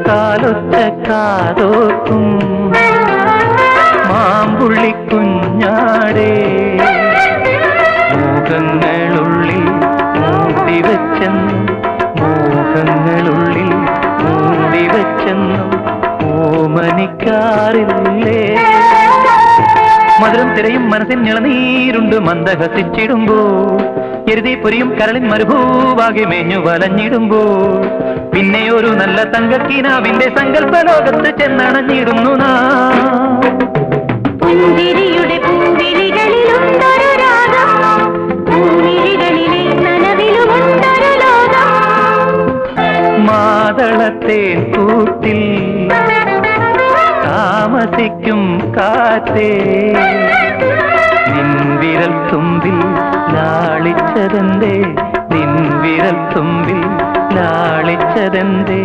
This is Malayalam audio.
കാലൊച്ച കാതോക്കും മാമ്പുള്ളി കുഞ്ഞാടേ മോഹങ്ങളുള്ളിൽ മൂടിവെച്ചെന്നും മോഹങ്ങളുള്ളിൽ മൂടിവെച്ചെന്നും ഓമനിക്കാറില്ലേ മധുരം തിരയും മനസ്സിൽ നിളനീരുണ്ട് മന്ദഹസിച്ചിടുമ്പോ എരുതി പൊരിയും കരളിൻ മരുഭൂവാകെ മേഞ്ഞു വലഞ്ഞിടുമ്പോൾ പിന്നെ ഒരു നല്ല തങ്കക്കിനാവിന്റെ സങ്കല്പ ലോകത്ത് ചെന്നണഞ്ഞിടുന്നു പുഞ്ചിരിയുടെ പൂവിളികളിലുണ്ടൊരു രാഗം പൂവിളികളിലെ നനവിലുമുണ്ടൊരു ലോകം മാതളത്തേൻ കൂട്ടിൽ താമസിക്കും കാറ്റേ നിൻവിരൽ തുമ്പിൽ ലാളിച്ചതെന്തേ നിൻവിരൽ തുമ്പിൽ ലാളിച്ചതെന്തേ